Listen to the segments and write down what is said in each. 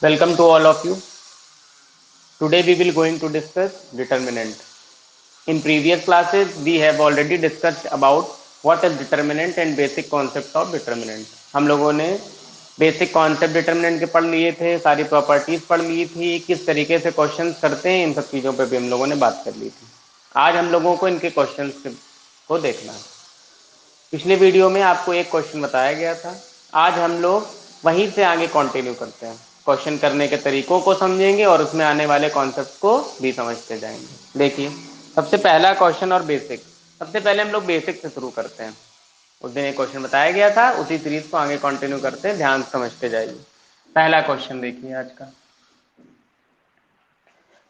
Welcome to all of you. Today we will going to discuss determinant. In previous classes we have already discussed about what is determinant and basic concept of determinant. हम लोगों ने basic concept determinant के पढ़ लिए थे, सारी properties पढ़ ली थी, किस तरीके से क्वेश्चंस करते हैं, इन सब चीज़ों पे भी हम लोगों ने बात कर ली थी। आज हम लोगों को इनके क्वेश्चंस को देखना है। पिछले वीडियो में आपको एक क्वेश्चन बताया गया था, आज हम लोग वहीं से आगे कंटिन्यू करते हैं। क्वेश्चन करने के तरीकों को समझेंगे और उसमें आने वाले कॉन्सेप्ट को भी समझते जाएंगे। देखिए, सबसे पहला क्वेश्चन और बेसिक। सबसे पहले हम लोग बेसिक से शुरू करते हैं। उस दिन एक क्वेश्चन बताया गया था, उसी सीरीज को आगे कंटिन्यू करते हैं, ध्यान से समझते जाइए। पहला क्वेश्चन देखिए आज का।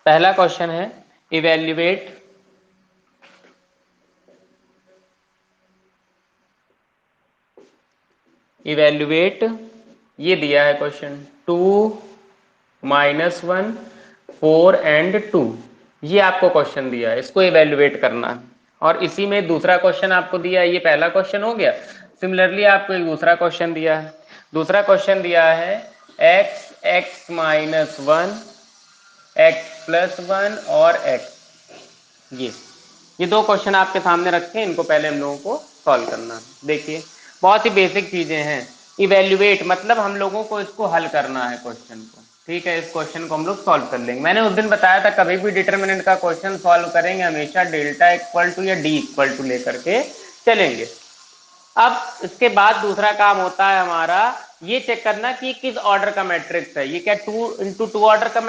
पहला क्वेश्चन है इवेल्युएट ये दिया है क्वेश्चन 2 -1 4 एंड 2, ये आपको क्वेश्चन दिया है, इसको इवेल्युएट करना है। और इसी में दूसरा क्वेश्चन आपको दिया है, ये पहला क्वेश्चन हो गया। सिमिलरली आपको एक दूसरा क्वेश्चन दिया है। दूसरा क्वेश्चन दिया है x -1 x +1 और x। ये दो क्वेश्चन आपके सामने रखे हैं, इनको पहले हम लोगों को सॉल्व करना है। देखिए, बहुत ही बेसिक चीजें हैं। इवेल्युएट मतलब हम लोगों को इसको हल करना है क्वेश्चन को, ठीक है। इस क्वेश्चन को हम लोग सॉल्व कर लेंगे। मैंने उस दिन बताया था कभी भी डिटरमिनेंट का क्वेश्चन सॉल्व करेंगे हमेशा डेल्टा इक्वल टू या डी इक्वल टू लेकर के चलेंगे। अब इसके बाद दूसरा काम होता है हमारा ये चेक करना कि किस ऑर्डर का मैट्रिक्स है। ये क्या 2 × 2 ऑर्डर का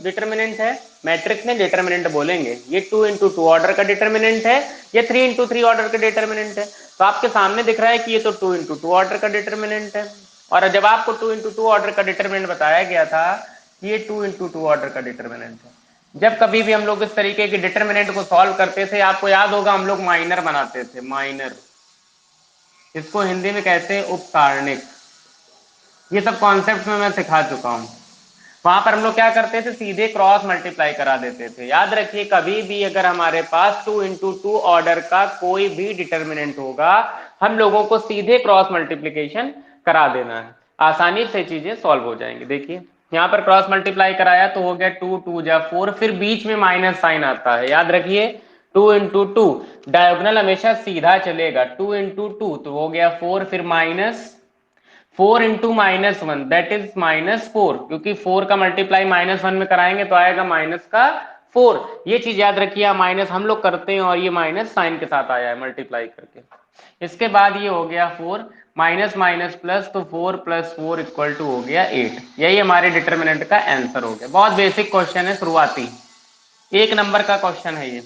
डिटरमिनेंट है? मैट्रिक्स में डिटरमिनेंट बोलेंगे। ये 2 × 2 ऑर्डर का डिटरमिनेंट है या 3 × 3 ऑर्डर का डिटरमिनेंट है? तो आपके सामने दिख रहा है कि ये तो 2 × 2 ऑर्डर का डिटरमिनेंट है। और जब आपको 2 × 2 ऑर्डर का डिटरमिनेंट बताया गया था कि ये 2 × 2 ऑर्डर का डिटरमिनेंट है, जब कभी भी हम लोग इस तरीके के डिटरमिनेंट को सॉल्व करते थे, आपको याद होगा हम लोग माइनर बनाते थे। माइनर, इसको हिंदी में कहते हैं उपकारणिक। ये सब कॉन्सेप्ट में मैं सिखा चुका हूं। वहां पर हम लोग क्या करते थे, सीधे क्रॉस मल्टीप्लाई करा देते थे। याद रखिए, कभी भी अगर हमारे पास 2 × 2 ऑर्डर का कोई भी डिटरमिनेंट होगा, हम लोगों को सीधे क्रॉस मल्टीप्लीकेशन करा देना है, आसानी से चीजें सॉल्व हो जाएंगी। देखिए, यहाँ पर क्रॉस मल्टीप्लाई कराया तो हो गया 2 2 जा 4, फिर बीच में माइनस साइन आता है। याद रखिए, 2 × 2 डायगोनल हमेशा सीधा चलेगा। 2 × 2 तो हो गया 4, फिर माइनस 4 × -1 दैट इज -4, क्योंकि 4 का मल्टीप्लाई -1 में कराएंगे तो आएगा -4। ये चीज याद रखिए, माइनस हम लोग करते हैं और ये माइनस साइन के साथ आया है मल्टीप्लाई करके। इसके बाद ये हो गया 4 माइनस माइनस प्लस, तो 4 + 4 = हो गया 8। यही हमारे डिटरमिनेंट का आंसर हो गया। बहुत बेसिक क्वेश्चन है, शुरुआती 1 नंबर का क्वेश्चन है। ये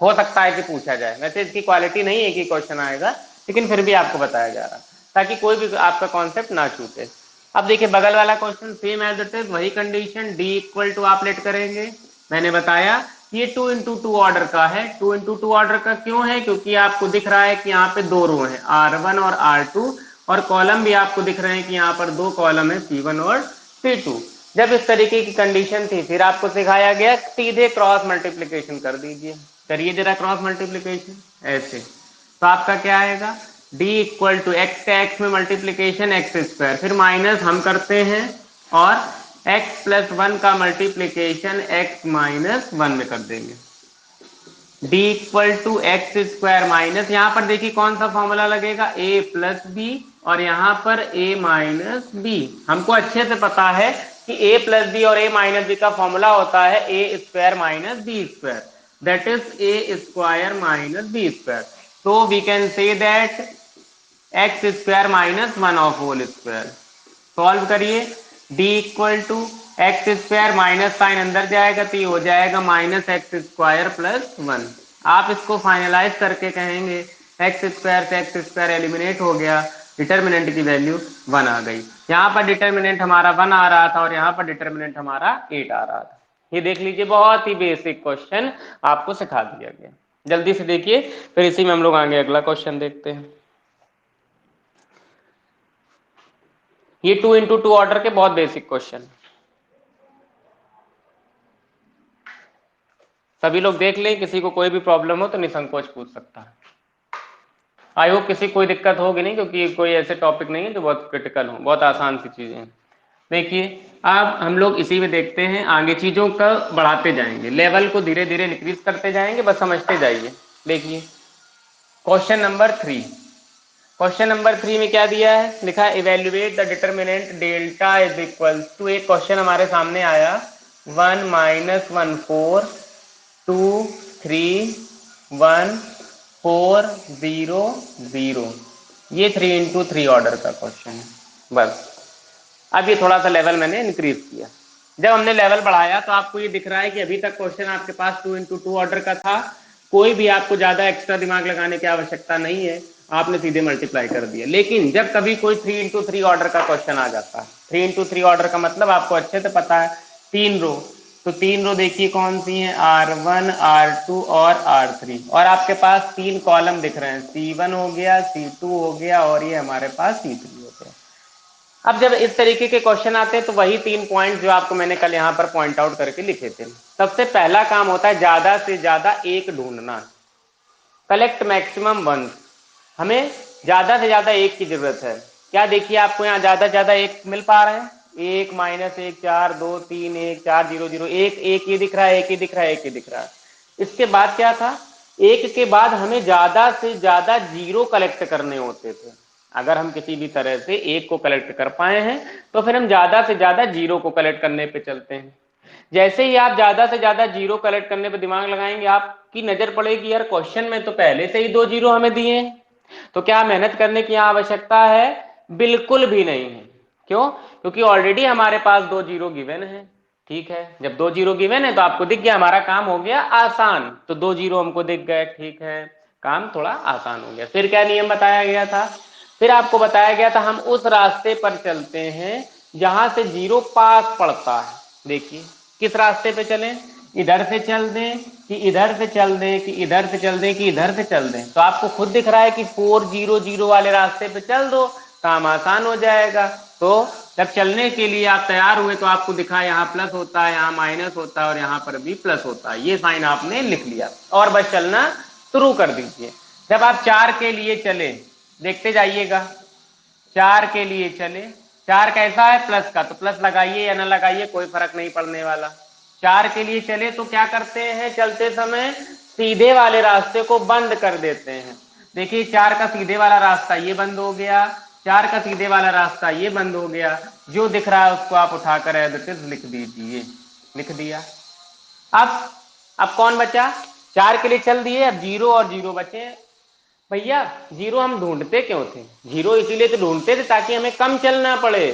हो सकता है कि पूछा जाए, वैसे इसकी क्वालिटी नहीं है कि क्वेश्चन आएगा, लेकिन फिर भी आपको बताया जा रहा है ताकि कोई भी आपका कॉन्सेप्ट ना छूटे। अब देखिए, बगल वाला question same as it is, वही कंडीशन, डी इक्वल टू आप लेट करेंगे। मैंने बताया ये 2 × 2 ऑर्डर का है। 2 × 2 ऑर्डर का क्यों है? क्योंकि आपको दिख रहा है कि यहाँ पे दो रो है, R1 और R2, और कॉलम भी आपको दिख रहे हैं कि यहाँ पर दो कॉलम है, C1 और C2। जब इस तरीके की कंडीशन थी, फिर आपको सिखाया गया सीधे क्रॉस मल्टीप्लीकेशन कर दीजिए। करिए जरा क्रॉस मल्टीप्लीकेशन ऐसे, तो आपका क्या आएगा, d इक्वल टू एक्स का एक्स में मल्टीप्लीकेशन x², फिर माइनस हम करते हैं और x +1 का मल्टीप्लीकेशन x -1 में कर देंगे। d equal to x² minus, यहाँ पर देखिए कौन सा फॉर्मूला लगेगा, a + b, और यहाँ पर a - b। हमको अच्छे से पता है कि a + b और a - b का फॉर्मूला होता है a² - b², that is a² - b²। so we can say that x² - 1 of whole square। Solve करिए, d equal to x² minus sign अंदर जाएगा तो ये हो जाएगा -x² + 1। आप इसको फाइनलाइज करके कहेंगे x² से x² एलिमिनेट हो गया, डिटरमिनेंट की वैल्यू 1 आ गई। यहाँ पर डिटरमिनेंट हमारा 1 आ रहा था और यहाँ पर डिटरमिनेंट हमारा 8 आ रहा था। ये देख लीजिए, बहुत ही बेसिक क्वेश्चन आपको सिखा दिया गया। जल्दी से देखिए, फिर इसी में हम लोग आगे अगला क्वेश्चन देखते हैं। ये 2 × 2 ऑर्डर के बहुत बेसिक क्वेश्चन, सभी लोग देख लें, किसी को कोई भी प्रॉब्लम हो तो निसंकोच पूछ सकता है। आई होप किसी कोई दिक्कत होगी नहीं, क्योंकि कोई ऐसे टॉपिक नहीं है जो बहुत क्रिटिकल हो, बहुत आसान सी चीजें हैं। देखिए अब हम लोग इसी में देखते हैं, आगे चीजों का बढ़ाते जाएंगे, लेवल को धीरे धीरे इंक्रीज करते जाएंगे, बस समझते जाइए। देखिए क्वेश्चन नंबर 3, क्वेश्चन नंबर 3 में क्या दिया है, लिखा है evaluate the determinant delta is equal to, एक क्वेश्चन हमारे सामने आया 1 माइनस 1 4 2 3 1 4 0 0, ये 3 into 3 ऑर्डर का क्वेश्चन है बस। अब ये थोड़ा सा लेवल मैंने इंक्रीज किया, जब हमने लेवल बढ़ाया तो आपको ये दिख रहा है कि अभी तक क्वेश्चन आपके पास 2 into 2 ऑर्डर का था, कोई भी आपको ज्यादा एक्स्ट्रा दिमाग लगाने की आवश्यकता नहीं है, आपने सीधे मल्टीप्लाई कर दिया। लेकिन जब कभी कोई 3 into 3 ऑर्डर का क्वेश्चन आ जाता है, 3 into 3 ऑर्डर का मतलब आपको अच्छे से पता है, 3 रो, तो 3 रो देखिए कौन सी है, R1 R2 और R3, और आपके पास 3 कॉलम दिख रहे हैं, C1 हो गया, C2 हो गया, और ये हमारे पास C3 हो गया। अब जब इस तरीके के क्वेश्चन आते हैं तो वही 3 पॉइंट जो आपको मैंने कल यहाँ पर पॉइंट आउट करके लिखे थे। सबसे पहला काम होता है ज्यादा से ज्यादा एक ढूंढना, कलेक्ट मैक्सिमम वन, हमें ज्यादा से ज्यादा एक की जरूरत है। क्या देखिए आपको यहाँ ज्यादा से ज्यादा एक मिल पा रहे हैं, 1 माइनस 1 4 2 3 1 4 0 0 1, एक ये दिख रहा है, एक ही दिख रहा है, एक ही दिख रहा है। इसके बाद क्या था, एक के बाद हमें ज्यादा से ज्यादा जीरो कलेक्ट करने होते थे। अगर हम किसी भी तरह से एक को कलेक्ट कर पाए हैं तो फिर हम ज्यादा से ज्यादा जीरो को कलेक्ट करने पे चलते हैं। जैसे ही आप ज्यादा से ज्यादा जीरो कलेक्ट करने पे दिमाग लगाएंगे, आपकी नजर पड़ेगी यार क्वेश्चन में तो पहले से ही 2 जीरो हमें दिए हैं, तो क्या मेहनत करने की आवश्यकता है, बिल्कुल भी नहीं है। क्यों, क्योंकि ऑलरेडी हमारे पास 2 जीरो गिवन है। ठीक है, जब 2 जीरो गिवन है तो आपको दिख गया, हमारा काम हो गया आसान, तो 2 जीरो हमको दिख गए, ठीक है, काम थोड़ा आसान हो गया। फिर क्या नियम बताया गया था, फिर आपको बताया गया था हम उस रास्ते पर चलते हैं जहां से जीरो पास पड़ता है। देखिए किस रास्ते पे चलें, इधर से चल दें कि इधर से चल दें, कि इधर से चल दें, कि इधर से चल दें, तो आपको खुद दिख रहा है कि 4 0 0 वाले रास्ते पे चल दो, काम आसान हो जाएगा। तो जब चलने के लिए आप तैयार हुए तो आपको दिखा यहाँ प्लस होता है, यहाँ माइनस होता है, और यहाँ पर भी प्लस होता है, ये साइन आपने लिख लिया और बस चलना शुरू कर दीजिए। जब आप 4 के लिए चले, देखते जाइएगा, 4 के लिए चले, 4 कैसा है, प्लस का, तो प्लस लगाइए या ना लगाइए कोई फर्क नहीं पड़ने वाला। 4 के लिए चले तो क्या करते हैं, चलते समय सीधे वाले रास्ते को बंद कर देते हैं। देखिए 4 का सीधे वाला रास्ता ये बंद हो गया, 4 का सीधे वाला रास्ता ये बंद हो गया, जो दिख रहा है उसको आप उठाकर एज इट इज लिख दीजिए, लिख दिया। अब कौन बचा, 4 के लिए चल दिए, अब जीरो और जीरो बचे। भैया जीरो हम ढूंढते क्यों थे, जीरो इसीलिए तो ढूंढते थे ताकि हमें कम चलना पड़े।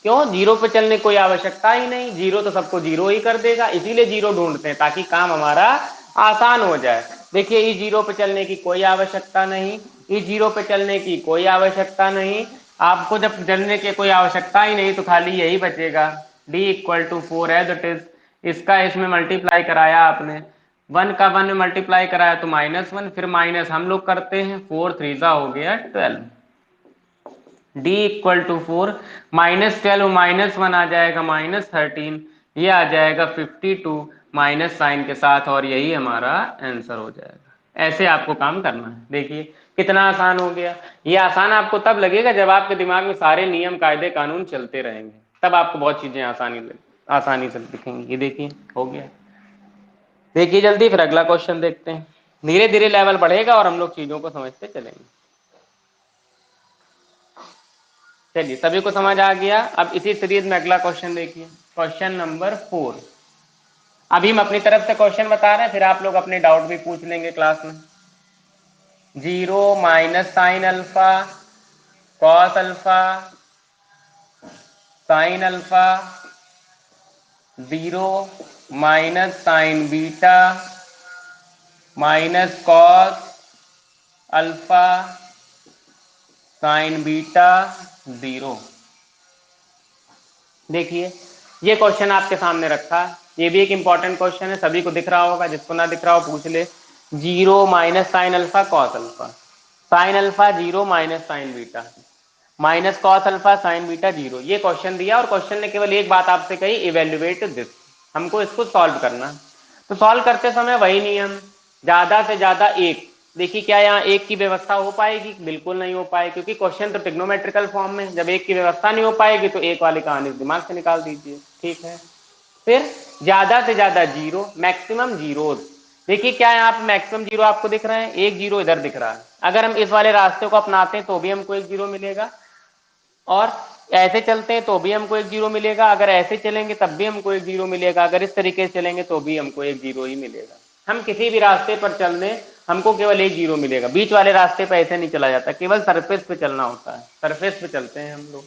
क्यों, जीरो पे चलने की कोई आवश्यकता ही नहीं, जीरो तो सबको जीरो ही कर देगा, इसीलिए जीरो ढूंढते हैं ताकि काम हमारा आसान हो जाए। देखिए इस जीरो पे चलने की कोई आवश्यकता नहीं, इस जीरो पे चलने की कोई आवश्यकता नहीं, आपको जब चलने की कोई आवश्यकता ही नहीं तो खाली यही बचेगा, d = 4 एज इट इज, इसका इसमें मल्टीप्लाई कराया आपने, 1 का 1 में मल्टीप्लाई कराया तो -1, फिर माइनस हम लोग करते हैं, 4 3 हो गया 12, d = 4, -12 -1 आ जाएगा -13, ये आ जाएगा 52 माइनस साइन के साथ, और यही हमारा आंसर हो जाएगा। ऐसे आपको काम करना है। देखिए कितना आसान हो गया। ये आसान आपको तब लगेगा जब आपके दिमाग में सारे नियम कायदे कानून चलते रहेंगे, तब आपको बहुत चीजें आसानी से दिखेंगी। ये देखिए हो गया। देखिए जल्दी, फिर अगला क्वेश्चन देखते हैं। धीरे धीरे लेवल बढ़ेगा और हम लोग चीजों को समझते चलेंगे। चलिए सभी को समझ आ गया। अब इसी सीरीज में अगला क्वेश्चन देखिए, क्वेश्चन नंबर 4। अभी हम अपनी तरफ से क्वेश्चन बता रहे हैं, फिर आप लोग अपने डाउट भी पूछ लेंगे क्लास में। 0 minus sine alpha cos alpha sine alpha, 0 minus sign beta minus cos alpha sign beta 0। देखिए ये क्वेश्चन आपके सामने रखा है, ये भी एक इंपॉर्टेंट क्वेश्चन है, सभी को दिख रहा होगा, जिसको ना दिख रहा हो पूछ ले। 0 minus sine alpha cos alpha, sine alpha 0 minus sign beta minus cos alpha sign beta 0, ये क्वेश्चन दिया और क्वेश्चन ने केवल एक बात आपसे कही, इवेल्युएट दिस, हमको इसको सॉल्व करना। तो सॉल्व करते समय वही नियम, ज्यादा से ज्यादा एक, देखिए क्या यहाँ एक की व्यवस्था हो पाएगी? बिल्कुल नहीं हो पाएगी, क्योंकि क्वेश्चन तो ट्रिग्नोमेट्रिकल फॉर्म में, जब एक की व्यवस्था नहीं हो पाएगी तो एक वाली कहानी दिमाग से निकाल दीजिए। ठीक है, फिर ज्यादा से ज्यादा जीरो, मैक्सिमम जीरो। देखिए क्या यहाँ पे मैक्सिमम जीरो आपको दिख रहे हैं? एक जीरो इधर दिख रहा है। अगर हम इस वाले रास्ते को अपनाते हैं तो भी हमको एक जीरो मिलेगा, और ऐसे चलते हैं तो भी हमको एक जीरो मिलेगा, अगर ऐसे चलेंगे तब भी हमको एक जीरो मिलेगा, अगर इस तरीके से चलेंगे तो भी हमको एक जीरो ही मिलेगा। हम किसी भी रास्ते पर चल दें हमको केवल एक जीरो मिलेगा। बीच वाले रास्ते पर ऐसे नहीं चला जाता, केवल सरफेस पे चलना होता है, सरफेस पे चलते हैं हम लोग।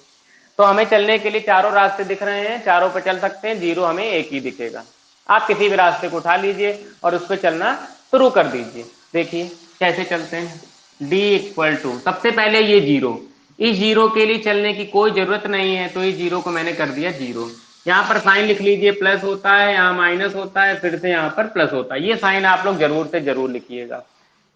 तो हमें चलने के लिए चारों रास्ते दिख रहे हैं, चारों पे चल सकते हैं, जीरो हमें एक ही दिखेगा। आप किसी भी रास्ते को उठा लीजिए और उस पर चलना शुरू कर दीजिए। देखिए कैसे चलते हैं। डी इक्वल टू, सबसे पहले ये जीरो, इस जीरो के लिए चलने की कोई जरूरत नहीं है, तो इस जीरो को मैंने कर दिया जीरो। यहाँ पर साइन लिख लीजिए, प्लस होता है, यहाँ माइनस होता है, फिर से यहाँ पर प्लस होता है। ये साइन आप लोग जरूर से जरूर लिखिएगा।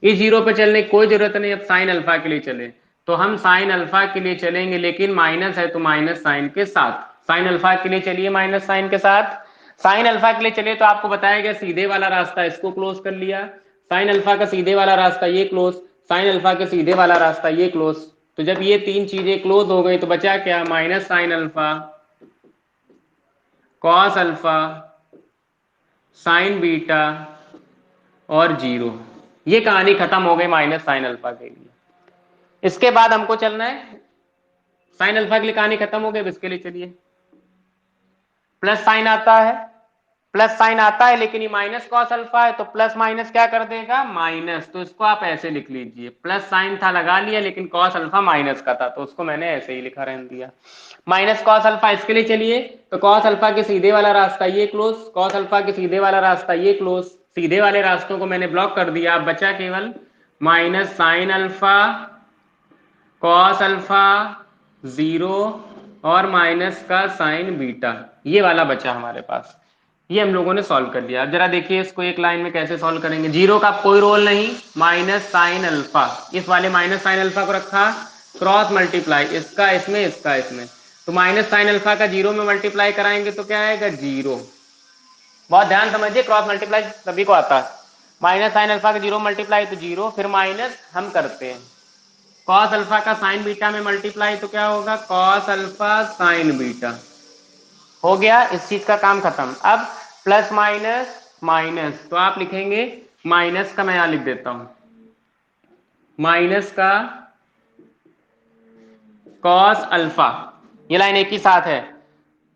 इस जीरो पे चलने की कोई जरूरत नहीं। अब साइन अल्फा के लिए चले तो हम साइन अल्फा के लिए चलेंगे, लेकिन माइनस है तो माइनस साइन के साथ। साइन अल्फा के लिए चलिए माइनस साइन के साथ। साइन अल्फा के लिए चलिए तो आपको बताया गया सीधे वाला रास्ता, इसको क्लोज कर लिया। साइन अल्फा का सीधे वाला रास्ता ये क्लोज, साइन अल्फा के सीधे वाला रास्ता ये क्लोज। तो जब ये तीन चीजें क्लोज हो गई तो बचा क्या? Minus sine alpha, cos alpha, sign beta और जीरो। ये कहानी खत्म हो गई माइनस साइन अल्फा के लिए। इसके बाद हमको चलना है, साइन अल्फा के लिए कहानी खत्म हो गई। अब इसके लिए चलिए, प्लस साइन आता है, प्लस साइन आता है, लेकिन ये माइनस कॉस अल्फा है तो प्लस माइनस क्या कर देगा? माइनस। तो इसको आप ऐसे लिख लीजिए, प्लस साइन था लगा लिया, लेकिन कॉस अल्फा माइनस का था तो उसको मैंने ऐसे ही लिखा रहने दिया, माइनस कॉस अल्फा। इसके लिए चलिए तो कॉस अल्फा के सीधे वाला रास्ता ये क्लोज, कॉस अल्फा के सीधे वाला रास्ता ये क्लोज। सीधे वाले रास्तों को मैंने ब्लॉक कर दिया। अब बचा केवल minus sine alpha, cos alpha, zero और माइनस का साइन बीटा। ये वाला बचा हमारे पास, ये हम लोगों ने सॉल्व कर लिया। अब जरा देखिए इसको एक लाइन में कैसे सॉल्व करेंगे। जीरो का कोई रोल नहीं, माइनस साइन अल्फा, इस वाले माइनस साइन अल्फा को रखा, क्रॉस मल्टीप्लाई, इसका इसमें इसका इसमें, तो माइनस साइन अल्फा का जीरो में मल्टीप्लाई कराएंगे तो क्या आएगा? जीरो। बहुत ध्यान समझिए, क्रॉस मल्टीप्लाई सभी को आता है। माइनस साइन अल्फा का जीरो मल्टीप्लाई तो जीरो, फिर माइनस हम करते हैं कॉस अल्फा का साइन बीटा में मल्टीप्लाई तो क्या होगा? Cos alpha sign beta. हो गया, इस चीज का काम खत्म। अब प्लस माइनस माइनस, तो आप लिखेंगे माइनस का, मैं यहां लिख देता हूं माइनस का कॉस अल्फा, ये लाइन एक ही साथ है,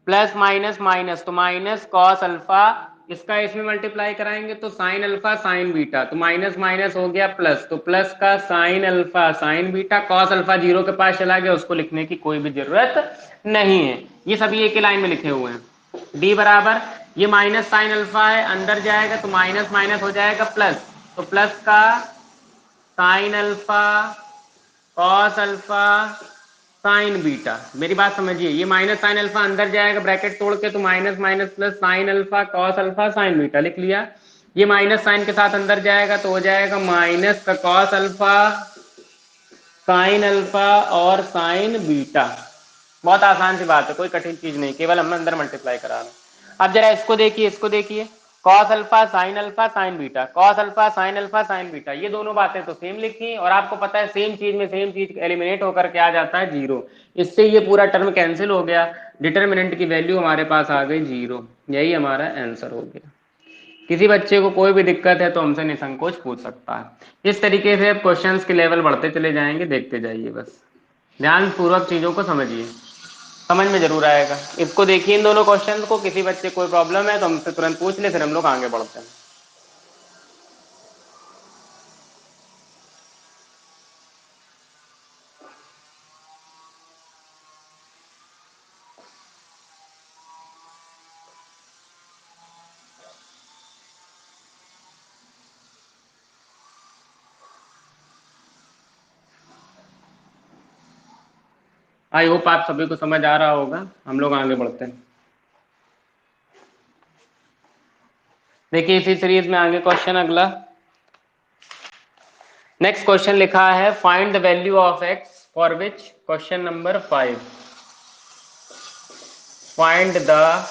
प्लस माइनस माइनस तो माइनस कॉस अल्फा, इसका इसमें मल्टीप्लाई कराएंगे तो साइन अल्फा साइन बीटा, तो माइनस माइनस हो गया प्लस, तो प्लस का sine alpha sign beta. Cos alpha zero के पास चला गया, उसको लिखने की कोई भी जरूरत नहीं है, ये सभी एक ही लाइन में लिखे हुए हैं। डी बराबर, ये माइनस साइन अल्फा है, अंदर जाएगा तो माइनस माइनस हो जाएगा प्लस, तो प्लस का sine alpha, cos alpha, sign beta. मेरी बात समझिए, ये माइनस साइन अल्फा अंदर जाएगा ब्रैकेट तोड़ के, तो minus minus plus sine alpha cos alpha sign beta लिख लिया। ये माइनस साइन के साथ अंदर जाएगा तो हो जाएगा माइनस का कॉस अल्फा, साइन अल्फा और साइन बीटा। बहुत आसान सी बात है, कोई कठिन चीज नहीं, केवल हमें अंदर मल्टीप्लाई कराना। अब जरा इसको देखिए, इसको देखिए, cos alpha sign beta, cos alpha sign beta, ये दोनों बातें तो सेम लिखी, और आपको पता है सेम चीज में सेम चीज एलिमिनेट होकर के आ जाता है जीरो, इससे ये पूरा टर्म कैंसिल हो गया, डिटर्मिनेंट की वैल्यू हमारे पास आ गई जीरो। यही हमारा आंसर हो गया। किसी बच्चे को कोई भी दिक्कत है तो हमसे निसंकोच पूछ सकता है। इस तरीके से अब क्वेश्चंस के लेवल बढ़ते चले जाएंगे, देखते जाइए, बस ध्यान पूर्वक चीजों को समझिए, समझ में जरूर आएगा। इसको देखिए, इन दोनों क्वेश्चन को, किसी बच्चे कोई प्रॉब्लम है तो हमसे तुरंत पूछ ले, फिर हम लोग आगे बढ़ते हैं। आई होप आप सभी को समझ आ रहा होगा, हम लोग आगे बढ़ते हैं। देखिए इसी सीरीज में आगे क्वेश्चन अगला, नेक्स्ट क्वेश्चन लिखा है, find the value of x for which, question number 5, find the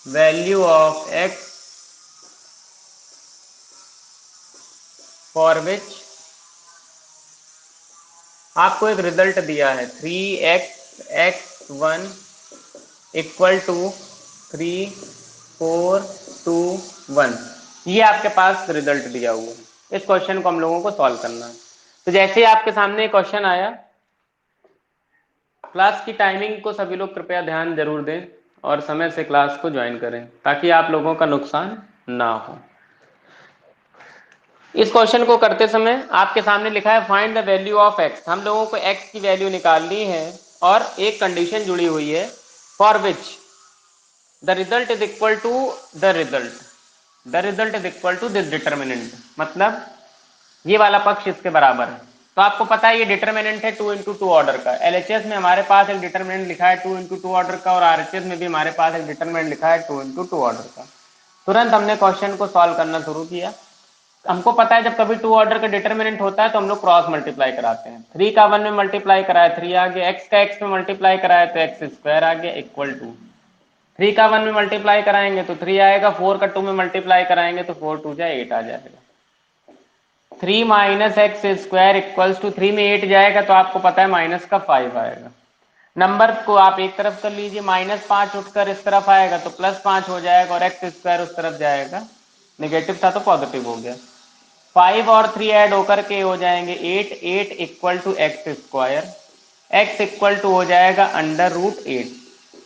value of x for which आपको एक रिजल्ट दिया है 3x(x1) इक्वल टू 3, 4, 2, 1। ये आपके पास रिजल्ट दिया हुआ है। इस क्वेश्चन को हम लोगों को सॉल्व करना है। तो जैसे ही आपके सामने क्वेश्चन आया, क्लास की टाइमिंग को सभी लोग कृपया ध्यान जरूर दें और समय से क्लास को ज्वाइन करें ताकि आप लोगों का नुकसान ना हो। इस क्वेश्चन को करते समय आपके सामने लिखा है find the value of x। हम लोगों को x की वैल्यू निकालनी है और एक कंडीशन जुड़ी हुई है for which the result is equal to the result is equal to this determinant, मतलब ये वाला पक्ष इसके बराबर है। तो आपको पता है ये डिटर्मिनेंट है 2x2 ऑर्डर का। एलएचएस में हमारे पास एक डिटर्मिनेंट लिखा है 2x2 ऑर्डर का और आरएचएस में भी हमारे पास एक डिटर्मिनेंट लिखा है 2x2 ऑर्डर का। तुरंत हमने क्वेश्चन को सॉल्व करना शुरू किया। हमको पता है जब कभी 2 ऑर्डर का डिटर्मिनेंट होता है तो हम लोग क्रॉस मल्टीप्लाई कराते हैं। 3 का 1 में मल्टीप्लाई कराया 3 आ गया, x का x में मल्टीप्लाई कराया तो x² आ गया इक्वल टू 3 का 1 में मल्टीप्लाई कराएंगे तो 3 आएगा, 4 का 2 में मल्टीप्लाई कराएंगे तो 4 2 जा 8 आ जाएगा। 3 minus x square equals to 3 में 8 जाएगा तो आपको पता है माइनस का 5 आएगा। नंबर को आप एक तरफ कर लीजिए, -5 उठकर इस तरफ आएगा तो +5 हो जाएगा और एक्स स्क्वायर उस तरफ जाएगा, नेगेटिव था तो पॉजिटिव हो गया। 5 और 3 ऐड होकर के हो जाएंगे 8, 8 equal to x square, x equal to हो जाएगा √8।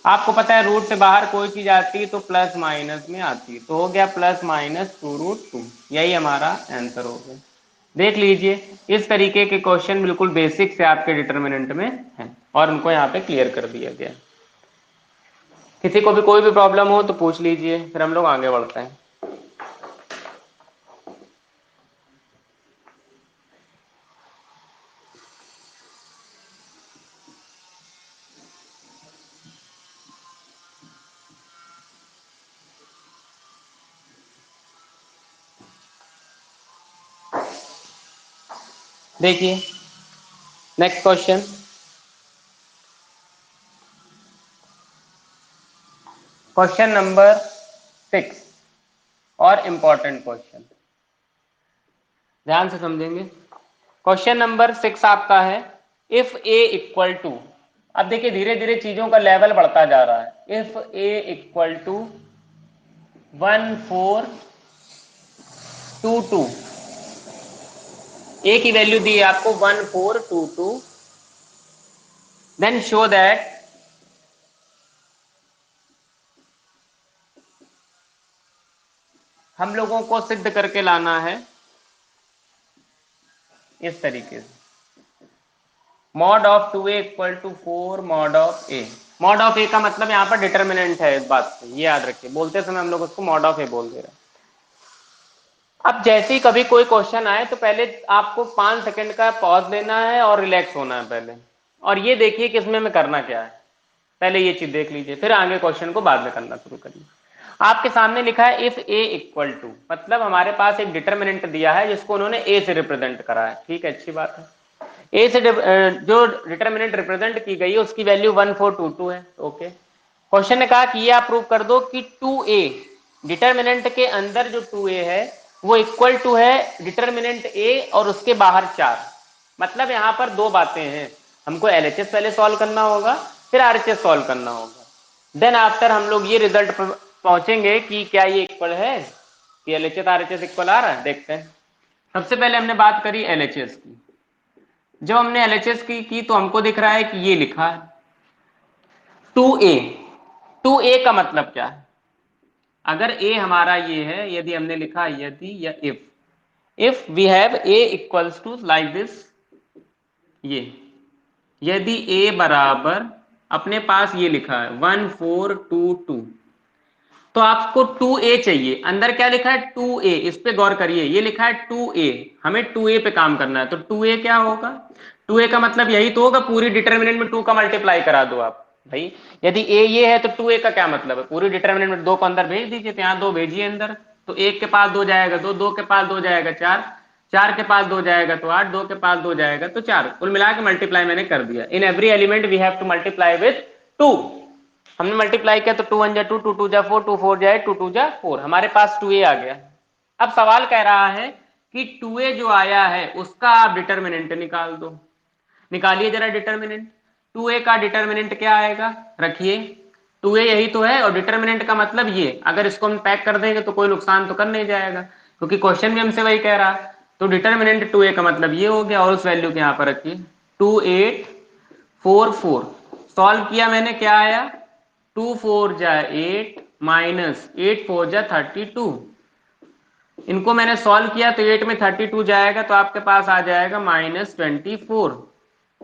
आपको पता है रूट से बाहर कोई चीज आती है तो प्लस माइनस में आती है, तो हो गया +-2√2। यही हमारा आंसर हो गया। देख लीजिए इस तरीके के क्वेश्चन बिल्कुल बेसिक से आपके डिटर्मिनेंट में हैं और उनको यहाँ पे क्लियर कर दिया गया। किसी को भी कोई भी प्रॉब्लम हो तो पूछ लीजिए, फिर हम लोग आगे बढ़ते हैं। देखिए नेक्स्ट क्वेश्चन, क्वेश्चन नंबर 6 और इंपॉर्टेंट क्वेश्चन, ध्यान से समझेंगे। क्वेश्चन नंबर 6 आपका है इफ ए इक्वल टू, अब देखिए धीरे धीरे चीजों का लेवल बढ़ता जा रहा है। इफ ए इक्वल टू 1422, ए की वैल्यू दी है आपको 1422, देन शो दैट हम लोगों को सिद्ध करके लाना है इस तरीके से, mod of 2a equal to 4 mod of A. Mod of A का मतलब यहाँ पर डिटर्मिनेंट है, इस बात से ये याद रखिए, बोलते समय हम लोग उसको मॉड ऑफ ए बोल दे रहे हैं। अब जैसे ही कभी कोई क्वेश्चन आए तो पहले आपको 5 सेकंड का पॉज लेना है और रिलैक्स होना है पहले, और ये देखिए कि इसमें मैं करना क्या है, पहले ये चीज देख लीजिए फिर आगे क्वेश्चन को बाद में करना शुरू करिए। आपके सामने लिखा है इफ ए इक्वल टू, मतलब हमारे पास एक डिटर्मिनेंट दिया है जिसको उन्होंने ए से रिप्रेजेंट करा है, ठीक है, अच्छी बात है। ए से जो डिटर्मिनेंट रिप्रेजेंट की गई है उसकी वैल्यू 1422 है, ओके। क्वेश्चन ने कहा कि ये आप प्रूव कर दो कि 2a, डिटर्मिनेंट के अंदर जो 2a है वो इक्वल टू है डिटर्मिनेंट a और उसके बाहर 4। मतलब यहाँ पर दो बातें हैं, हमको एलएचएस पहले सॉल्व करना होगा फिर आरएचएस सॉल्व करना होगा, देन आफ्टर हम लोग ये रिजल्ट पर पहुंचेंगे कि क्या ये इक्वल है, कि एलएचएस आरएचएस इक्वल आ रहा है। देखते हैं। सबसे पहले हमने बात करी एलएचएस की। जब हमने एलएचएस की तो हमको दिख रहा है कि ये लिखा है 2a। 2a का मतलब क्या है, अगर a हमारा ये है, यदि हमने लिखा यदि या if we have a equals to like this, ये यदि a बराबर, अपने पास ये लिखा है 1422, तो आपको 2a चाहिए। अंदर क्या लिखा है 2a, इस पे गौर करिए, ये लिखा है 2a, हमें 2a पे काम करना है। तो 2a क्या होगा, 2a का मतलब यही तो होगा पूरी डिटर्मिनेंट में 2 का मल्टीप्लाई करा दो आप भाई। यदि a ये है तो 2a का क्या मतलब है, पूरी डिटर्मिनेंट में 2 को अंदर भेज दीजिए, तो यहाँ 2 भेजिए अंदर, तो 1 के पास 2 जाएगा 2, 2 के पास 2 जाएगा 4, 4 के पास 2 जाएगा तो 8, 2 के पास 2 जाएगा तो 4, कुल मिला के मल्टीप्लाई मैंने कर दिया। In every element we have to multiply with 2। हमने मल्टीप्लाई किया तो 2 1 जा 2, 2 2 जा 4, 2 4 जाए 2 2 जा 4, हमारे पास 2a आ गया। अब सवाल कह रहा है कि 2a जो आया है उसका आप डिटर्मिनेंट निकाल दो। निकालिए जरा डिटर्मिनेंट। 2a का डिटर्मिनेंट क्या आएगा, रखिए 2a यही तो है, और डिटर्मिनेंट का मतलब ये, अगर इसको हम पैक कर देंगे तो कोई नुकसान तो कर नहीं जाएगा, क्योंकि क्वेश्चन भी हमसे वही कह रहा। तो डिटर्मिनेंट 2a का मतलब ये हो गया, और उस वैल्यू के यहाँ पर रखिए 2844। सॉल्व किया मैंने, क्या आया 2 4 जा 8 माइनस 8 4 जा 32। इनको मैंने सॉल्व किया तो 8 में 32 जाएगा तो आपके पास आ जाएगा -24।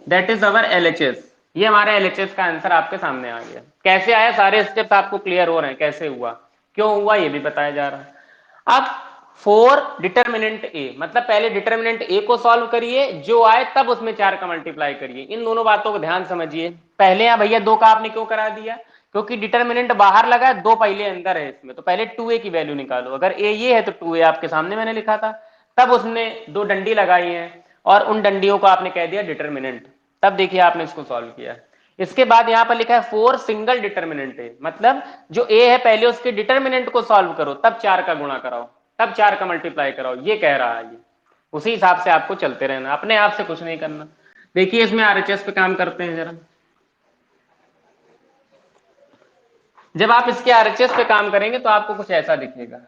That is our LHS। ये हमारा LHS का आंसर आपके सामने आ गया। कैसे आया, सारे स्टेप्स आपको क्लियर हो रहे हैं, कैसे हुआ, क्यों हुआ, ये भी बताया जा रहा है। अब फॉर डिटर्मिनेंट ए, मतलब पहले डिटर्मिनेंट ए को सॉल्व करिए, जो आए तब उसमें 4 का मल्टीप्लाई करिए। इन दोनों बातों को ध्यान समझिए। पहले यहाँ भैया 2 का आपने क्यों करा दिया, क्योंकि डिटर्मिनेंट बाहर लगा है, 2 पहले अंदर है इसमें, तो पहले 2a की वैल्यू निकालो। अगर a ये है तो 2a आपके सामने मैंने लिखा था, तब उसने 2 डंडी लगाई है और उन डंडियों को आपने कह दिया डिटर्मिनेंट। तब देखिए आपने इसको सॉल्व किया। इसके बाद यहां पर लिखा है 4 सिंगल डिटर्मिनेंट है, मतलब जो a है पहले उसके डिटर्मिनेंट को सॉल्व करो, तब 4 का गुणा कराओ, तब 4 का मल्टीप्लाई कराओ, ये कह रहा है। ये उसी हिसाब से आपको चलते रहना, अपने आप से कुछ नहीं करना। देखिए इसमें RHS पे काम करते हैं जरा। जब आप इसके RHS पे काम करेंगे तो आपको कुछ ऐसा दिखेगा।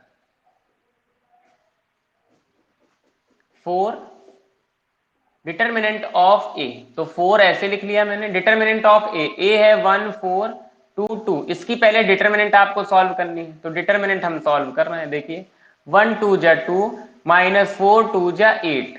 4 डिटर्मिनेंट ऑफ ए, तो 4 ऐसे लिख लिया मैंने। डिटर्मिनेंट ऑफ ए है 1 4 2 2। इसकी पहले डिटर्मिनेंट आपको सॉल्व करनी है, तो डिटर्मिनेंट हम सॉल्व कर रहे हैं। देखिए 1 2 जा 2 माइनस 4 2 जा 8,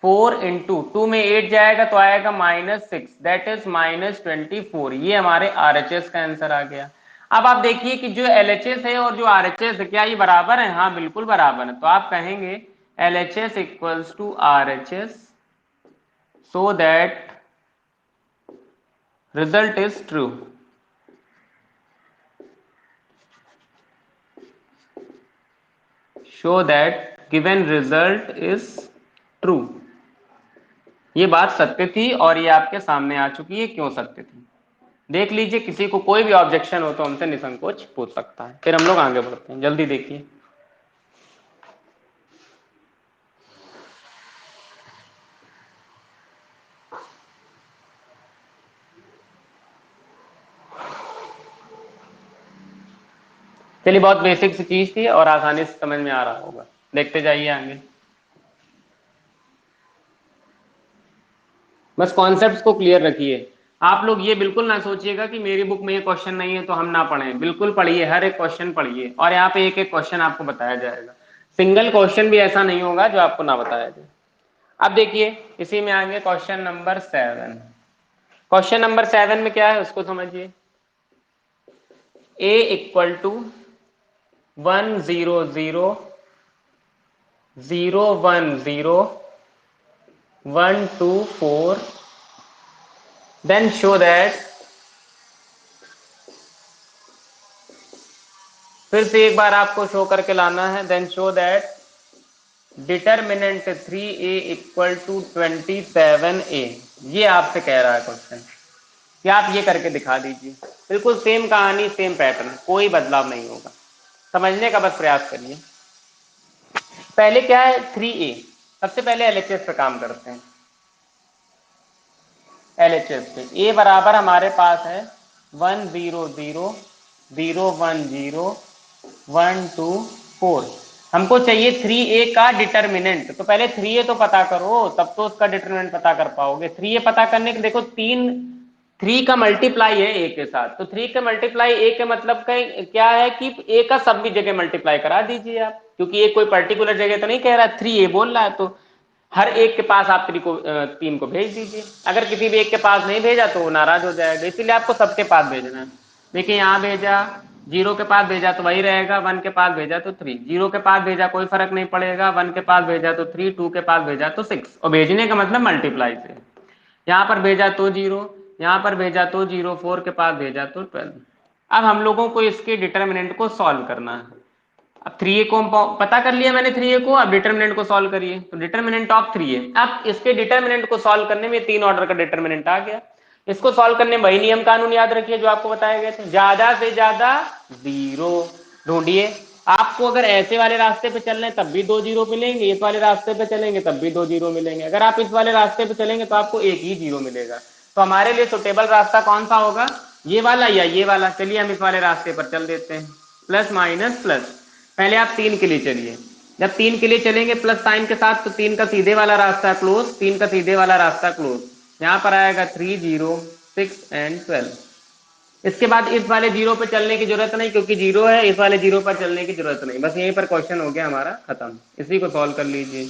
4 इंटू 2 में 8 जाएगा तो आएगा -6, दैट इज -24। ये हमारे RHS का आंसर आ गया। अब आप देखिए कि जो LHS है और जो RHS है, क्या ये बराबर है? हाँ बिल्कुल बराबर है। तो आप कहेंगे LHS equals to RHS so that result is true। show that given result is true। ये बात सत्य थी और ये आपके सामने आ चुकी है, क्यों सत्य थी देख लीजिए। किसी को कोई भी ऑब्जेक्शन हो तो हमसे निसंकोच पूछ सकता है। फिर हम लोग आगे बढ़ते हैं, जल्दी देखिए। चलिए, बहुत बेसिक सी चीज थी और आसानी से समझ में आ रहा होगा। देखते जाइए आगे। बस कॉन्सेप्ट्स को क्लियर रखिए। आप लोग ये बिल्कुल ना सोचिएगा कि मेरी बुक में ये क्वेश्चन नहीं है तो हम ना पढ़ें। बिल्कुल पढ़िए, हर एक क्वेश्चन पढ़िए, और यहाँ पे एक एक क्वेश्चन आपको बताया जाएगा। सिंगल क्वेश्चन भी ऐसा नहीं होगा जो आपको ना बताया जाए। अब देखिए इसी में आगे क्वेश्चन नंबर 7। क्वेश्चन नंबर 7 में क्या है उसको समझिए। a equal to 1 0 0 0 1 0 1 2 4, then show that, फिर से एक बार आपको शो करके लाना है, then show that determinant 3a equal to 27a। ये आपसे कह रहा है क्वेश्चन, क्या आप ये करके दिखा दीजिए। बिल्कुल सेम कहानी, सेम पैटर्न, कोई बदलाव नहीं होगा। समझने का बस प्रयास करिए। पहले क्या है 3a, सबसे पहले LHS पे काम करते हैं। LHS पे a बराबर हमारे पास है 1 0 0 0 1 0 1 2 4। हमको चाहिए 3a का डिटर्मिनेंट, तो पहले 3a तो पता करो, तब तो उसका डिटर्मिनेंट पता कर पाओगे। 3a पता करने के देखो 3 का मल्टीप्लाई है a के साथ, तो 3 का मल्टीप्लाई a के मतलब का क्या है कि a का सब भी जगह मल्टीप्लाई करा दीजिए आप, क्योंकि ये कोई पर्टिकुलर जगह तो नहीं कह रहा, 3a बोल रहा है, तो हर एक के पास आप 3 को भेज दीजिए। अगर किसी भी एक के पास नहीं भेजा तो वो नाराज हो जाएगा, इसीलिए आपको सबके पास भेजना है। देखिए यहाँ भेजा, 0 के पास भेजा तो वही रहेगा, 1 के पास भेजा तो 3, 0 के पास भेजा कोई फर्क नहीं पड़ेगा, 1 के पास भेजा तो 3, 2 के पास भेजा तो 6। और भेजने का मतलब मल्टीप्लाई से। यहाँ पर भेजा तो 0, यहाँ पर भेजा तो 0, 4 के पास भेजा तो 12। अब हम लोगों को इसके डिटर्मिनेंट को सॉल्व करना है। अब 3a को पता कर लिया मैंने 3a को, अब डिटर्मिनेंट को सॉल्व करिए। तो डिटर्मिनेंट ऑफ 3a, अब इसके डिटर्मिनेंट को सॉल्व करने में 3 ऑर्डर का डिटर्मिनेंट आ गया। इसको सॉल्व करने में वही नियम कानून याद रखिए जो आपको बताया गया था, ज्यादा से ज्यादा 0 ढूंढिए। आपको अगर ऐसे वाले रास्ते पे चल रहे हैं तब भी 2 जीरो मिलेंगे, इस वाले रास्ते पे चलेंगे तब भी 2 जीरो मिलेंगे। अगर आप इस वाले रास्ते पे चलेंगे तो आपको एक ही जीरो मिलेगा। तो हमारे लिए सुटेबल रास्ता कौन सा होगा, ये वाला या ये वाला। चलिए हम इस वाले रास्ते पर चल देते हैं, प्लस माइनस प्लस। पहले आप 3 के लिए चलिए, जब 3 के लिए चलेंगे प्लस साइन के साथ तो 3 का सीधे वाला रास्ता क्लोज, 3 का सीधे वाला रास्ता क्लोज। यहाँ पर आएगा 3 0 6 एंड 12। इसके बाद इस वाले जीरो पे चलने की जरूरत नहीं क्योंकि जीरो है, इस वाले जीरो पर चलने की जरूरत नहीं। बस यहीं पर क्वेश्चन हो गया हमारा खत्म, इसी को सॉल्व कर लीजिए।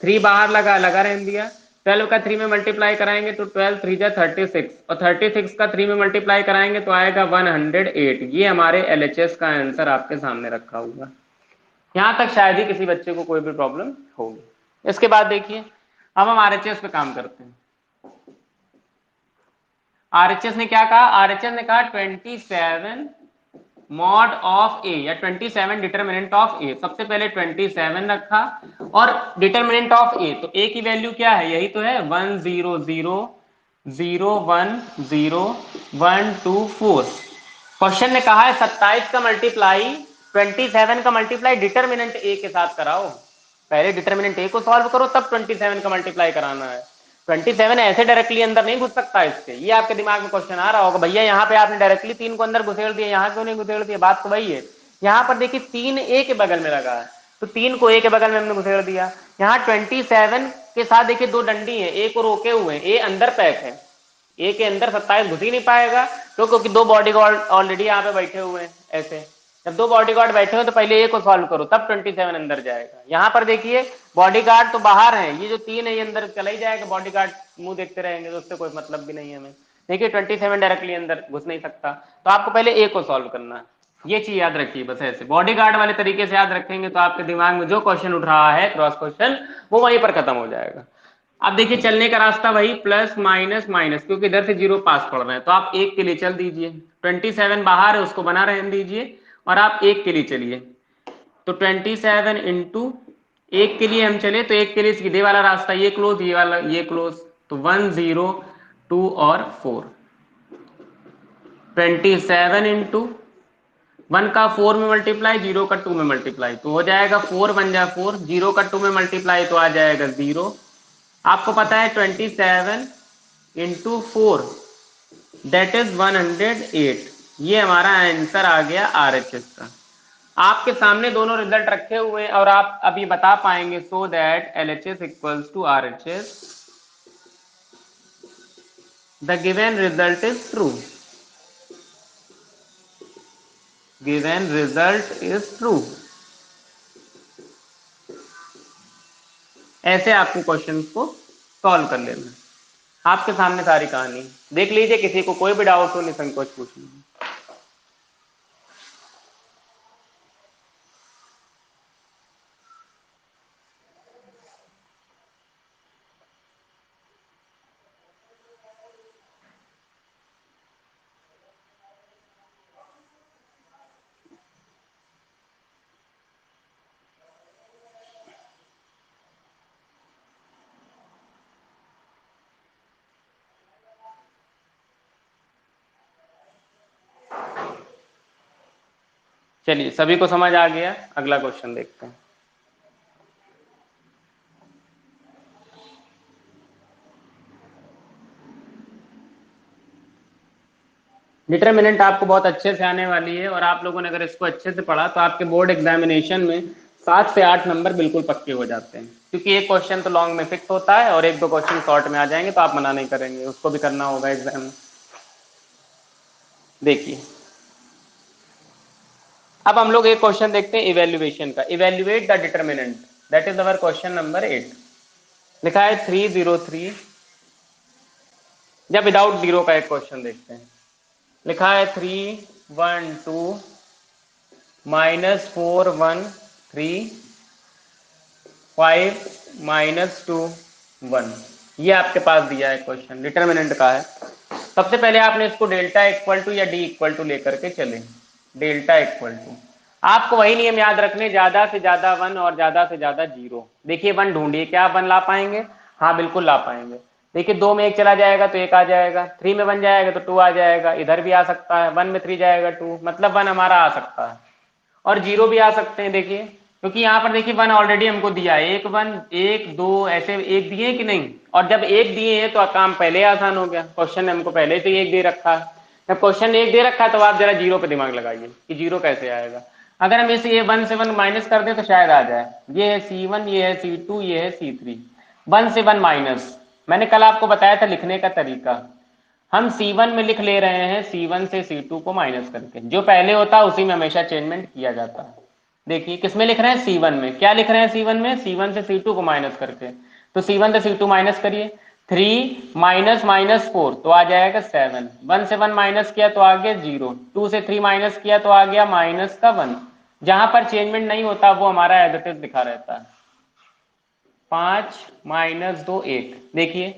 3 बाहर लगा रहने दिया, 12 का 3 में मल्टीप्लाई कराएंगे तो 12 3 जा 36, और 36 का 3 में मल्टीप्लाई कराएंगे तो आएगा 108। ये हमारे LHS का आंसर आपके सामने रखा हुआ। यहां तक शायद ही किसी बच्चे को कोई भी प्रॉब्लम होगी। इसके बाद देखिए अब हम RHS पे काम करते हैं। RHS ने क्या कहा, RHS ने कहा 27 मॉड ऑफ ए या 27 डिटरमिनेंट ऑफ ए। सबसे पहले 27 रखा और डिटरमिनेंट ऑफ ए, तो ए की वैल्यू क्या है, यही तो है 1 0 0 0 1 0 1 2 4। क्वेश्चन ने कहा है 27 का मल्टीप्लाई 27 का मल्टीप्लाई डिटरमिनेंट ए के साथ कराओ। पहले डिटरमिनेंट ए को सॉल्व करो तब 27 का मल्टीप्लाई कराना है। 27 ऐसे डायरेक्टली अंदर नहीं घुस सकता इसके। ये आपके दिमाग में क्वेश्चन आ रहा होगा, भैया यहाँ पे आपने डायरेक्टली 3 को अंदर घुसेड़ दिया, यहाँ क्यों नहीं घुसेड़ दिया। बात तो वही है, यहाँ पर देखिए 3 ए के बगल में लगा है तो 3 को ए के बगल में हमने घुसेड़ दिया। यहाँ 27 के साथ देखिए 2 डंडी है, ए को रोके हुए हैं, ए अंदर पैक है, ए के अंदर 27 घुस ही नहीं पाएगा तो, क्योंकि 2 बॉडीगार्ड ऑलरेडी यहाँ पे बैठे हुए हैं। ऐसे जब 2 बॉडीगार्ड बैठे हो तो पहले ए को सॉल्व करो तब 27 अंदर जाएगा। यहाँ पर देखिए बॉडीगार्ड तो बाहर है, ये जो 3 है ये अंदर चला ही जाएगा, बॉडीगार्ड मुंह देखते रहेंगे तो उससे कोई मतलब भी नहीं है हमें। देखिए 27 डायरेक्टली अंदर घुस नहीं सकता, तो आपको पहले ए को सॉल्व करना है। ये चीज याद रखिए, बस ऐसे बॉडीगार्ड वाले तरीके से याद रखेंगे तो आपके दिमाग में जो क्वेश्चन उठ रहा है क्रॉस क्वेश्चन वो वहीं पर खत्म हो जाएगा। अब देखिए चलने का रास्ता वही प्लस माइनस माइनस, क्योंकि इधर से जीरो पास पड़ रहे हैं तो आप एक के लिए चल दीजिए। 27 बाहर है उसको बना रहने दीजिए और आप एक के लिए चलिए। तो 27 इंटू एक के लिए हम चले तो एक के लिए सीधे वाला रास्ता ये क्लोज, ये वाला ये क्लोज, तो 1 0 2 और 4। 27 इंटू 1 का 4 में मल्टीप्लाई, 0 का 2 में मल्टीप्लाई तो हो जाएगा 4 1 जा 4, 0 का 2 में मल्टीप्लाई तो आ जाएगा 0। आपको पता है 27 इंटू 4 दैट इज 108। ये हमारा आंसर आ गया RHS का। आपके सामने दोनों रिजल्ट रखे हुए हैं और आप अभी बता पाएंगे so that LHS equals to RHS, the given result is true, given result is true. ऐसे आपको क्वेश्चन को सॉल्व कर लेना। आपके सामने सारी कहानी देख लीजिए, किसी को कोई भी डाउट हो निसंकोच पूछ लीजिए। चलिए सभी को समझ आ गया, अगला क्वेश्चन देखते हैं। डिटरमिनेंट आपको बहुत अच्छे से आने वाली है और आप लोगों ने अगर इसको अच्छे से पढ़ा तो आपके बोर्ड एग्जामिनेशन में 7 से 8 नंबर बिल्कुल पक्के हो जाते हैं, क्योंकि एक क्वेश्चन तो लॉन्ग में फिक्स होता है और एक दो क्वेश्चन शॉर्ट में आ जाएंगे तो आप मना नहीं करेंगे, उसको भी करना होगा एग्जाम में। देखिए अब हम लोग एक क्वेश्चन देखते हैं इवेल्युएशन का। Evaluate the determinant, that is our question number 8। लिखा है 303, या विदाउट जीरो का एक क्वेश्चन देखते हैं। लिखा है 3 1 2 -4 1 3 5 -2 1। ये आपके पास दिया है क्वेश्चन, डिटरमिनेंट का है। सबसे पहले आपने इसको डेल्टा इक्वल टू या डी इक्वल टू लेकर के चले। डेल्टा इक्वल टू, आपको वही नियम याद रखने, ज्यादा से ज्यादा 1 और ज्यादा से ज्यादा 0। देखिए 1 ढूंढिए, क्या आप 1 ला पाएंगे? हाँ बिल्कुल ला पाएंगे। देखिए 2 में 1 चला जाएगा तो 1 आ जाएगा, 3 में 1 जाएगा तो 2 आ जाएगा, इधर भी आ सकता है, 1 में 3 जाएगा 2, मतलब 1 हमारा आ सकता है। और 0 भी आ सकते हैं, देखिए क्योंकि यहाँ पर देखिए 1 ऑलरेडी हमको दिया है, एक 1 1 2 ऐसे एक दिए कि नहीं, और जब एक दिए हैं तो काम पहले आसान हो गया, क्वेश्चन हमको पहले से एक दे रखा है। जब क्वेश्चन एक दे रखा है तो आप जरा 0 पे दिमाग लगाइए कि 0 कैसे आएगा। अगर हम इसे 1 से 1 माइनस कर दें तो शायद आ जाए। ये है C1, ये है C2, ये है C3। 1 से 1 माइनस, मैंने कल आपको बताया था लिखने का तरीका। हम C1 में लिख ले रहे हैं C1 से C2 को माइनस करके, जो पहले होता है उसी में हमेशा चेंजमेंट किया जाता है। देखिए किसमें लिख रहे हैं, C1 में। क्या लिख रहे हैं C1 में, C1 से C2 को माइनस करके। तो C1 से C2 माइनस करिए, 3 माइनस माइनस 4 तो आ जाएगा 7। 1 से 1 माइनस किया तो आ गया 0। 2 से 3 माइनस किया तो आ गया माइनस का 1। जहां पर चेंजमेंट नहीं होता वो हमारा एडिटिव दिखा रहता है। 5 माइनस 2 1। देखिए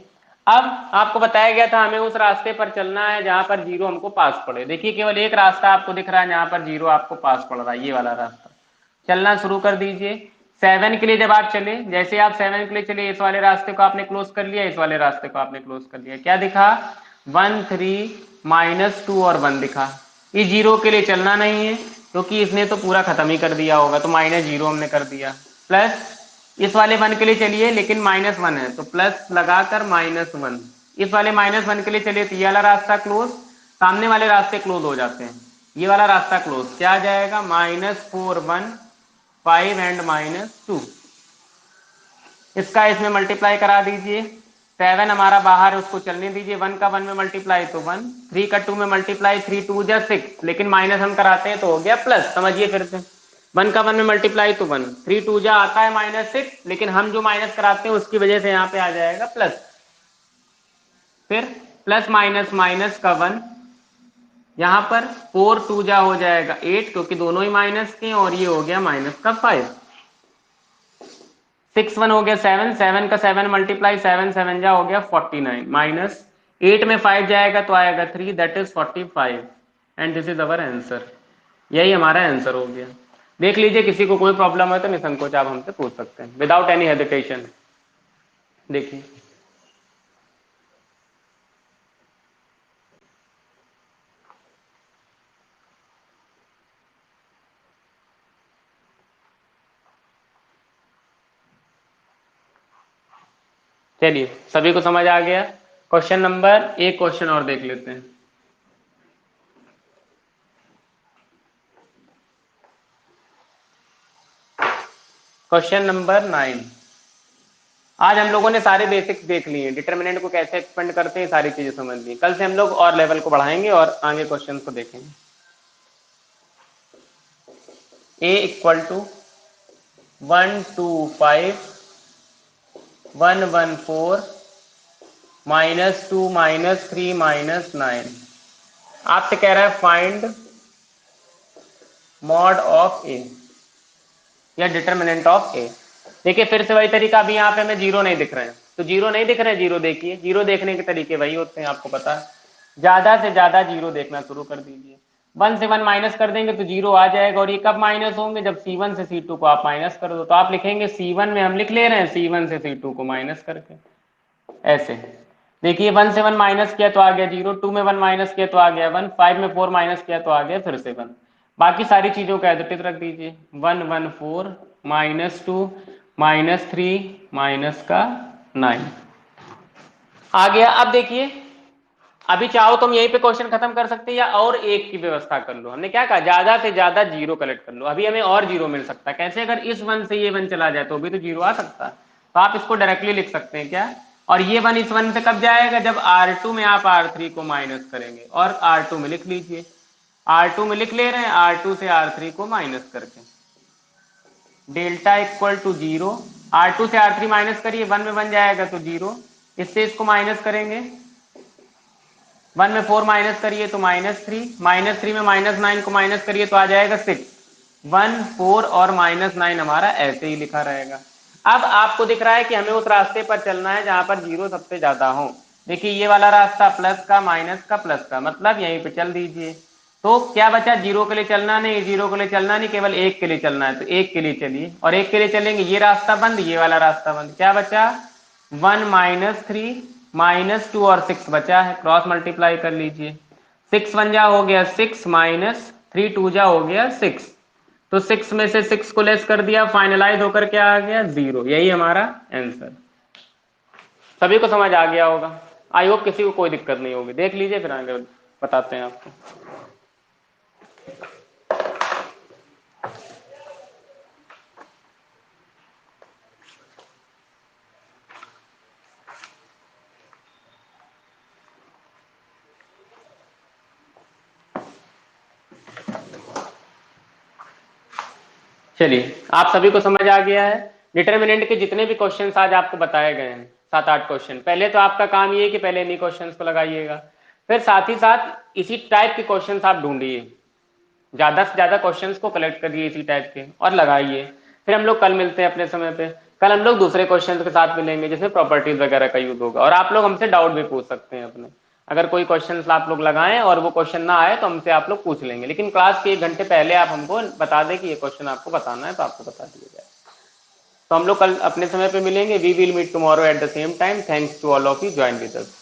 अब आपको बताया गया था हमें उस रास्ते पर चलना है जहां पर 0 हमको पास पड़े। देखिए केवल एक रास्ता आपको दिख रहा है जहां पर 0 आपको पास पड़ रहा है, ये वाला रास्ता। चलना शुरू कर दीजिए। 7 के लिए जब आप चले, जैसे आप 7 के लिए चले, इस वाले रास्ते को आपने क्लोज कर लिया, इस वाले रास्ते को आपने क्लोज कर लिया। क्या दिखा, 1 3 माइनस 2 और 1 दिखा। ये 0 के लिए चलना नहीं है क्योंकि इसने तो पूरा खत्म ही कर दिया होगा, तो माइनस 0 हमने कर दिया। प्लस इस वाले 1 के लिए चलिए, लेकिन माइनस 1 है तो प्लस लगाकर माइनस 1। इस वाले माइनस 1 के लिए चलिए तो ये वाला रास्ता क्लोज, सामने वाले रास्ते क्लोज हो जाते हैं। ये वाला रास्ता क्लोज, क्या आ जाएगा, -4 1 5 एंड -2। इसका इसमें मल्टीप्लाई करा दीजिए। 7 हमारा बाहर है उसको चलने दीजिए, 1 का 1 में मल्टीप्लाई तो 1, 3 का 2 में मल्टीप्लाई 3 2 जा 6, लेकिन माइनस हम कराते हैं तो हो गया प्लस। समझिए फिर से, 1 का 1 में मल्टीप्लाई तो 1, 3 2 जा आता है -6, लेकिन हम जो माइनस कराते हैं उसकी वजह से यहाँ पे आ जाएगा प्लस। फिर प्लस माइनस माइनस का 1, यहाँ पर 4 2 जा हो जाएगा 8 क्योंकि दोनों ही माइनस के, और ये हो गया माइनस का 5। 6 1 हो गया 7, 7 का 7 मल्टीप्लाई 7 7 जा हो गया 49, माइनस 8 में 5 जाएगा तो आएगा 3, that is 45 and this is our answer. यही हमारा आंसर हो गया। देख लीजिए, किसी को कोई प्रॉब्लम है तो निसंकोच आप हमसे पूछ सकते हैं विदाउट एनी हेजिटेशन। देखिए चलिए सभी को समझ आ गया। क्वेश्चन नंबर, एक क्वेश्चन और देख लेते हैं। Question number 9। आज हम लोगों ने सारे बेसिक्स देख लिए, डिटर्मिनेंट को कैसे एक्सपेंड करते हैं, सारी चीजें समझ ली। कल से हम लोग और लेवल को बढ़ाएंगे और आगे क्वेश्चन को देखेंगे। a equal to 1 2 5 1 1 4 -2 -3 -9। आपसे कह रहा है फाइंड मॉड ऑफ ए या डिटर्मिनेंट ऑफ ए। देखिए फिर से वही तरीका, अभी यहाँ पे हमें 0 नहीं दिख रहे हैं तो 0 नहीं दिख रहे हैं, 0 देखिए। 0 देखने के तरीके वही होते हैं, आपको पता है। ज्यादा से ज्यादा 0 देखना शुरू कर दीजिए। 1 से 1 माइनस कर देंगे तो 0 आ जाएगा, और ये कब माइनस होंगे, जब C1 से C2 को आप माइनस कर दो। तो आप लिखेंगे C1 में हम लिख ले रहे हैं C1 से C2 को माइनस करके, ऐसे। देखिए 1 से 1 माइनस किया तो आ गया 0, 2 में 1 माइनस किया तो आ गया 1, 5 में 4 माइनस किया तो आ गया फिर से 1। बाकी सारी चीजों का एज इट इज रख दीजिए। 1 1 4 -2 -3 माइनस का 9 आ गया। अब देखिए, अभी चाहो तो हम यहीं पे क्वेश्चन खत्म कर सकते हैं या और एक की व्यवस्था कर लो। हमने क्या कहा, ज्यादा से ज्यादा 0 कलेक्ट कर लो। अभी हमें और 0 मिल सकता है, कैसे, अगर इस 1 से ये 1 चला जाए तो भी तो 0 आ सकता है। तो आप इसको डायरेक्टली लिख सकते हैं क्या, और ये 1 इस 1 से कब जाएगा, जब R2 में आप R3 को माइनस करेंगे, और R2 में लिख लीजिए। R2 में लिख ले रहे हैं, R2 से R3 को माइनस करके, डेल्टा इक्वल टू 0। R2 से R3 माइनस करिए, 1 में 1 जाएगा तो 0, इससे इसको माइनस करेंगे, 1 में 4 माइनस करिए तो -3, -3 में -9 को माइनस करिए तो आ जाएगा 6। 1 4 और -9 हमारा ऐसे ही लिखा रहेगा। अब आपको दिख रहा है कि हमें उस रास्ते पर चलना है जहां पर 0 सबसे ज्यादा हो। देखिए ये वाला रास्ता प्लस का माइनस का प्लस का, मतलब यहीं पे चल दीजिए। तो क्या बचा, 0 के लिए चलना नहीं, 0 के लिए चलना नहीं, केवल 1 के लिए चलना है। तो 1 के लिए चलिए, और 1 के लिए चलेंगे, ये रास्ता बंद, ये वाला रास्ता बंद। क्या बचा, 1 -3 -2 और 6 बचा है, क्रॉस मल्टीप्लाई कर लीजिए। 6 1 जा हो गया 6 -3 2 जा हो गया 6, तो 6 में से 6 को लेस कर दिया, फाइनलाइज होकर क्या आ गया 0। यही हमारा आंसर। सभी को समझ आ गया होगा। आई होप किसी को कोई दिक्कत नहीं होगी। देख लीजिए फिर आगे बताते हैं आपको। चलिए आप सभी को समझ आ गया है। डिटर्मिनेंट के जितने भी क्वेश्चंस आज आपको बताए गए हैं 7-8 क्वेश्चन, पहले तो आपका काम ये है कि पहले इन्हीं क्वेश्चंस को लगाइएगा, फिर साथ ही साथ इसी टाइप के क्वेश्चंस आप ढूंढिए, ज्यादा से ज्यादा क्वेश्चंस को कलेक्ट करिए इसी टाइप के और लगाइए। फिर हम लोग कल मिलते हैं अपने समय पे। कल हम लोग दूसरे क्वेश्चन के साथ मिलेंगे जिसमें प्रॉपर्टीज वगैरह का यूज होगा, और आप लोग हमसे डाउट भी पूछ सकते हैं अपने। अगर कोई क्वेश्चन आप लोग लगाएं और वो क्वेश्चन ना आए तो हमसे आप लोग पूछ लेंगे, लेकिन क्लास के 1 घंटे पहले आप हमको बता दें कि ये क्वेश्चन आपको बताना है तो आपको बता दिया जाए। तो हम लोग कल अपने समय पे मिलेंगे। We will meet tomorrow at the same time. Thanks to all of you join with us.